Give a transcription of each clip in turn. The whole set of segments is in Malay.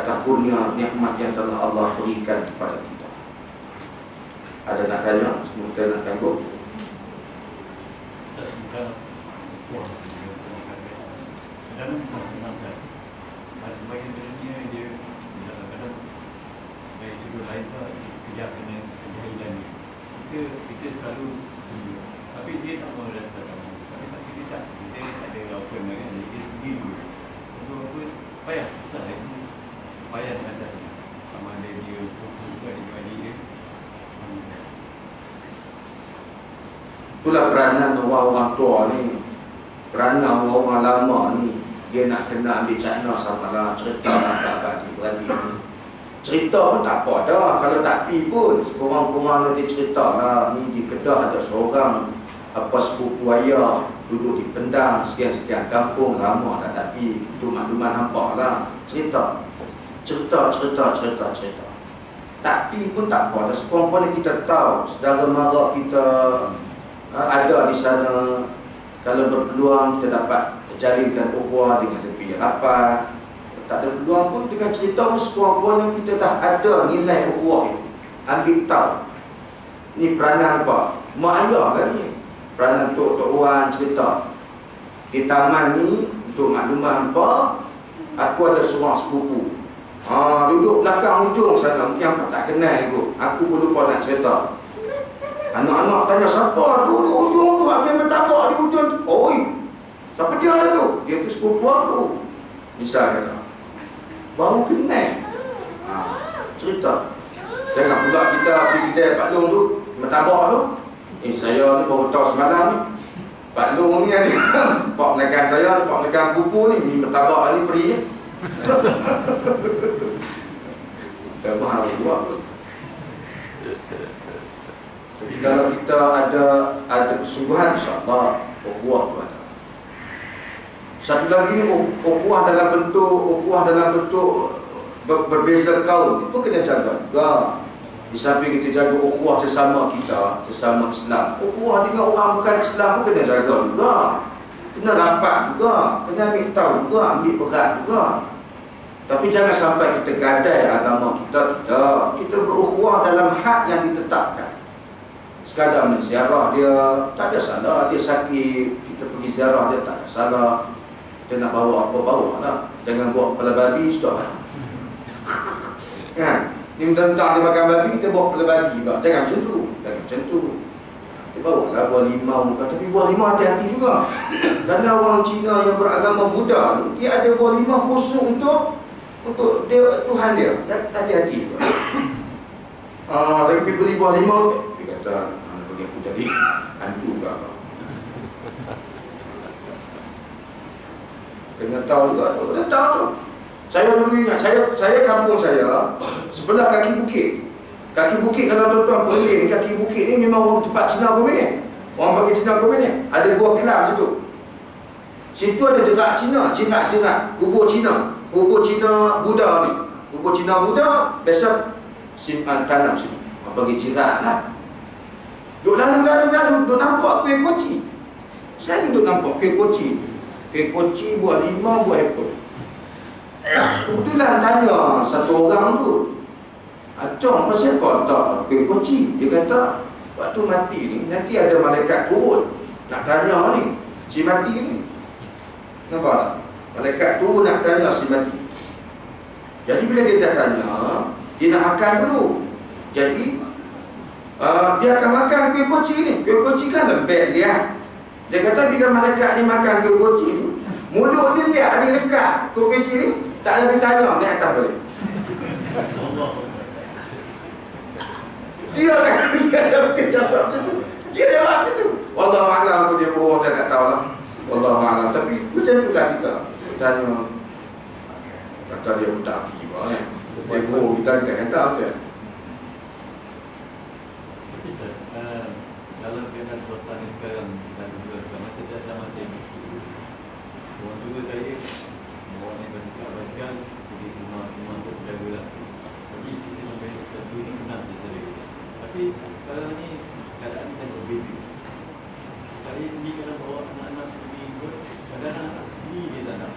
atas kurnia nikmat yang telah Allah berikan kepada kita. Ada nak tanya? Mungkin nak tangguh? Sebagai dunia dia kadang-kadang dari sudut lain pun kejap kena kejahilan kita selalu tunjuk, tapi dia tak mahu datang, tapi kita tak ada apa kan, jadi dia pergi dulu untuk apa, payah susah lagi, payah nak datang sama ada dia sepupu ke adik-adik dia. Itulah peranan orang-orang tua ni, peranan orang-orang lama ni. Dia nak kena ambil cakna sama lah, cerita lah tak beradik ni. Cerita pun tak apa dah, kalau tak pi pun kurang-kurang nanti cerita lah. Ni di Kedah ada seorang apa sepupu ayah duduk di Pendang, sekian-sekian kampung, lama dah tak pi. Itu makluman nampak lah. Cerita. Tak pi pun tak apa dah, sekurang-kurangnya kita tahu saudara mara kita ada di sana. Kalau berpeluang kita dapat jalinkan ukhuwah dengan lebih rapat. Tak ada peluang pun dengan cerita pun sekurang-kurangnya kita dah ada nilai ukhuwah itu. Ambil tahu. Ni peranan apa? Mak ayah kan ni. Peranan Tok Wan cerita. Di taman ni untuk maklumat apa, aku ada seorang sepupu. Duduk belakang hujung sana. Mungkin apa tak kenal kot. Aku pun lupa nak cerita. Anak-anak tanya, siapa tu di ujung tu? Habis bertabak di ujung tu. Oi, siapa dia lah tu? Dia tu sepupu aku. Misal kata, baru kenal. Cerita. Jangan pula kita pergi kedai Pak Long tu, bertabak tu. Saya ni baru tahu semalam ni. Pak Long ni ada pak menekan saya, pak menekan pupu ni bertabak ni free je. Tak mahal buat. Jadi kalau kita ada kesungguhan, insya-Allah ukhuwah tu ada. Satu lagi ni ukhuwah dalam bentuk berbeza kaum itu kena jaga juga. Di samping kita jaga ukhuwah sesama kita, sesama Islam, ukhuwah dengan orang bukan Islam pun kena jaga juga. Kena rapat juga, kena ambil tahu juga, ambil berat juga. Tapi jangan sampai kita gadai agama kita, tidak. Kita berukhuwah dalam hak yang ditetapkan. Sekadar menziarah dia, tak ada salah. Dia sakit, kita pergi ziarah dia, tak ada salah. Dia nak bawa apa, bawa lah. Jangan bawa kepala babi, sudah. Kan? Ni mentang-mentang dia makan babi, kita bawa kepala babi juga. Jangan macam tu. Kita bawa lah buah limau. Tapi buah limau hati-hati juga. Kerana orang Cina yang beragama Buddha ni, dia ada buah limau khusus untuk dia, Tuhan dia. Hati-hati juga. Saya pergi beli buah limau tu, dia kata, mana bagi aku jadi hantu ke apa. Kena tahu juga. Dia tahu tu. Saya dulu ingat, saya kampung saya sebelah kaki bukit. Kaki bukit kalau tuan-tuan boleh ni, kaki bukit ni memang orang tempat Cina komen ni. Orang bagi Cina komen ni. Ada gua kelam situ. Situ ada jerak Cina, jerak kubur Cina. Kubur Cina Buddha ni. Kubur Cina Buddha biasa simpan tanam situ. Orang bagi jerak lah. Duk lalu, duk nampak kuih koci. Saya duk nampak kuih koci. Kuih koci, buah limau, buah apple. Kebetulan tanya satu orang tu, Acong, pasal apa tak kuih koci? Dia kata, waktu mati ni, nanti ada malaikat turun nak tanya ni, si mati ni. Nampak tak? Malaikat turun nak tanya si mati. Jadi bila dia dah tanya, dia nak makan dulu. Jadi dia akan makan kuih koci ni. Kuih koci kan lembek liat. Dia kata bila malaikat ni makan kuih koci ni, mulut dia lihat ada dekat kuih koci ni, tak ada ditanya naik atas balik. Dia kan dia jawab macam tu. Dia jawab macam tu. Wallahu a'lam, dia bohong saya tak tahu lah. Wallahu a'lam. Tapi macam tu lah kita. Tanya kata dia pun tak pergi kan. Dia bohong kita kata apa. Dalam keadaan suasana sekarang dan juga macam zaman saya orang tua saya orang yang basikal jadi rumah tu sejaga lah. Jadi kita sampai satu ni kenal saja. Tapi sekarang ni keadaan kita berbeza. Saya sendiri kalau bawa anak-anak pergi ikut, kadang-kadang anak sendiri dia tak nak.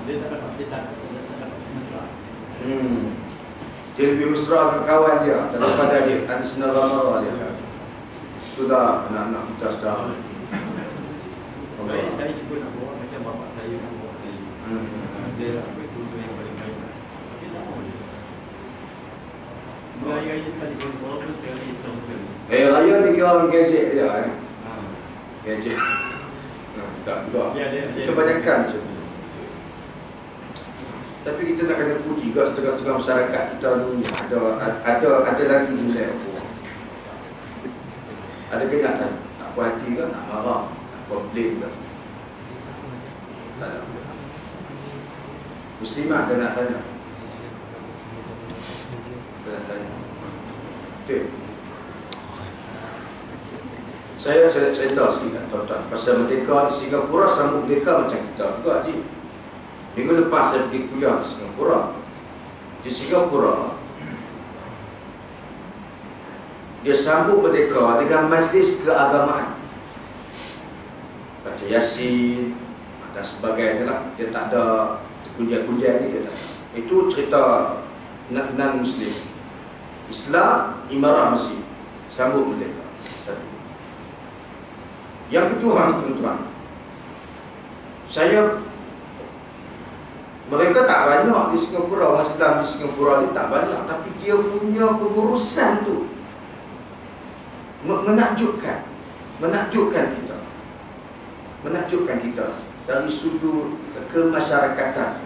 Dia tak dapat, dia tak dapat masalah. Dia lebih mesra dengan kawan dia daripada dia ada saudara mara dia. Itulah anak-anak kita sekarang. Saya cuba nak bawa macam bapak saya nak bawa saya. Dia lah betul yang paling baik. Tapi tak mahu dia. Raya-raya sekali pun, walaupun sekali Islam sekali. Raya ni kira orang gadget dia kan? Gadget. Tak juga. Kebanyakan macam tu. Tapi kita nak kena puji juga setengah-setengah masyarakat kita ni ada lagi nilai apa. Ada ke nak tanya? Tak puas hati ke? Nak marah? Nak komplain ke? Tak ada. Muslimah ada nak tanya? Ada nak tanya? Betul. Saya cerita sikit kat tuan-tuan pasal merdeka di Singapura sama merdeka macam kita juga, Haji. Minggu lepas saya pergi kuliah di Singapura. Di Singapura dia sambut merdeka dengan majlis keagamaan, baca Yasin dan sebagainya lah. Dia tak ada kunjai-kunjai ni, dia tak ada. Itu cerita non-Muslim. Islam, imarah masjid, sambut merdeka. Yang kedua, tuan-tuan, mereka tak banyak di Singapura, orang Islam di Singapura ni tak banyak, tapi dia punya pengurusan tu menakjubkan kita dari sudut kemasyarakatan.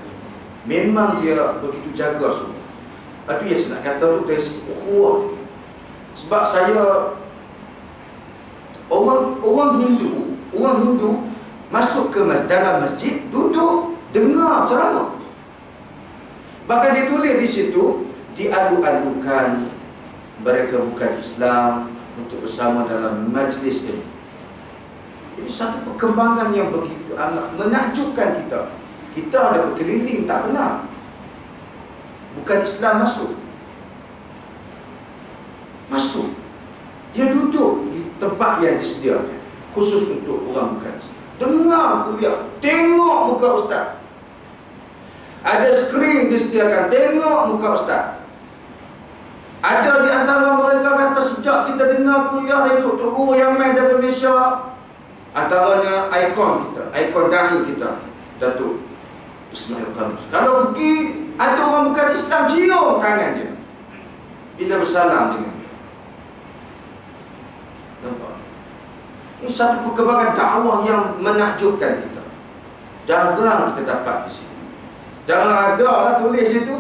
Memang dia begitu jaga semua. Itu yang saya nak kata tu dari segi ukhuwah. Sebab saya orang Hindu masuk ke dalam masjid, duduk dengar ceramah. Bahkan dia tulis di situ, dialu-alukan mereka bukan Islam untuk bersama dalam majlis ini. Ini satu perkembangan yang begitu amat menakjubkan kita. Kita ada berkeliling tak benar. Bukan Islam masuk. Dia duduk di tempat yang disediakan khusus untuk orang bukan Islam. Dengar kuliah, tengok muka ustaz. Ada skrin disediakan, tengok muka ustaz. Ada di antara mereka kata sejak kita dengar kuliah dari Tok Guru yang main dari Malaysia, antaranya ikon kita, ikon dahi kita, Datuk Ismail Khamis. Kalau pergi, ada orang bukan Islam, cium tangan dia bila bersalam dengan dia. Nampak? Ini satu perkembangan dakwah yang menakjubkan kita. Jarang kita dapat di sini. Jarang ada lah tulis itu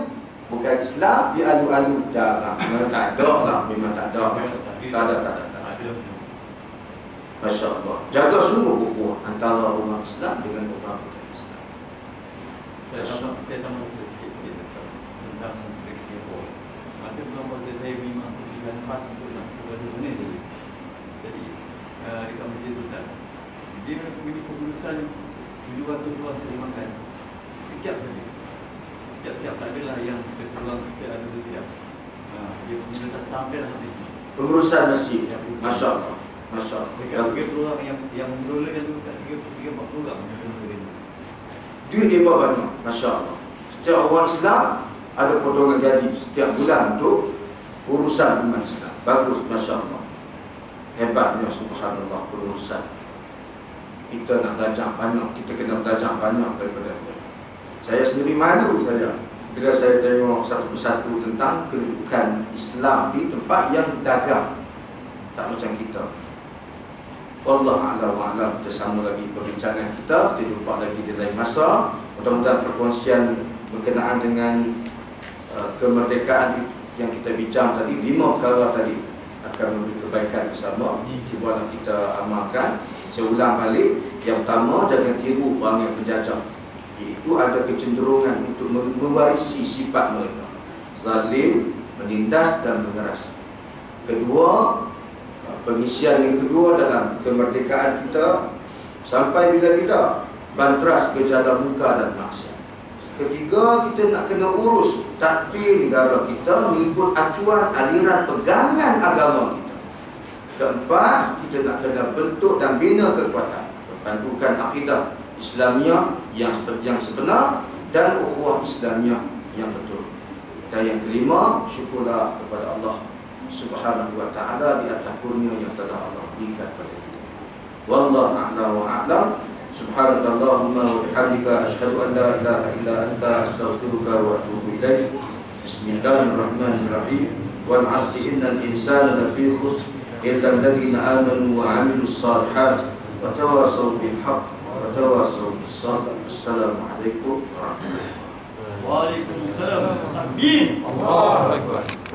bukan Islam, dialu-alu, jarang. Tak ada lah, memang tak ada. Tak ada. Masya Allah. Jaga semua ukhuwah antara orang Islam dengan orang bukan Islam. Saya tambah sikit tentang Singapura. Masa bulan saya memang pergi pas untuk nak berada sana je. Jadi dekat Masjid Sultan, dia punya pengurusan 200 orang saya makan sekejap saja. Siap tak adalah yang terkeluar kita ada tu siap. Dia punya sampai dah habis. Pengurusan masjid, Masya Allah. Masya Allah. Dekat 30 orang yang mengelola tu kat 30-40 orang. Duit dia banyak, Masya Allah. Setiap orang Islam ada potongan gaji setiap bulan untuk urusan umat Islam. Bagus, Masya Allah. Hebatnya, subhanallah, pengurusan. Kita nak belajar banyak, kita kena belajar banyak daripada mereka. Saya sendiri malu bila saya tengok satu persatu tentang kedudukan Islam di tempat yang dagang. Tak macam kita. Wallahu a'lam. Kita sambung lagi perbincangan kita. Kita jumpa lagi di lain masa. Mudah-mudahan perkongsian berkenaan dengan kemerdekaan yang kita bincang tadi, 5 perkara tadi akan memberi kebaikan bersama. Cuba kita amalkan. Saya ulang balik. Yang pertama, jangan tiru perangai penjajah. Iaitu ada kecenderungan untuk mewarisi sifat mereka, zalim, menindas dan mengeras. Kedua, pengisian yang kedua dalam kemerdekaan kita sampai bila-bila bantras gejala muka dan maksiat. Ketiga, kita nak kena urus takbir negara kita mengikut acuan aliran pegangan agama kita. Keempat, kita nak kena bentuk dan bina kekuatan berpandukan akidah Islamiyah yang sebenar dan ukhuwah Islamiyah yang betul. Dan yang kelima, syukurlah kepada Allah Subhanahu wa ta'ala di atas kurnia yang telah Allah berikan pada kita. Wallahu a'lam wa a'lam. Subhanakallahumma wa bihamdika asyhadu an la ilaha illa anta astaghfiruka wa atubu ilaik. Bismillahirrahmanirrahim. Wal 'asri innal insana lafi khusr illa alladhina amanu wa 'amilus shalihat wa tawassaw bil haqq wa tawassaw bis sabr. Assalamualaikum warahmatullahi wabarakatuh. Waalaikumsalam. Takbir. Allahu Akbar.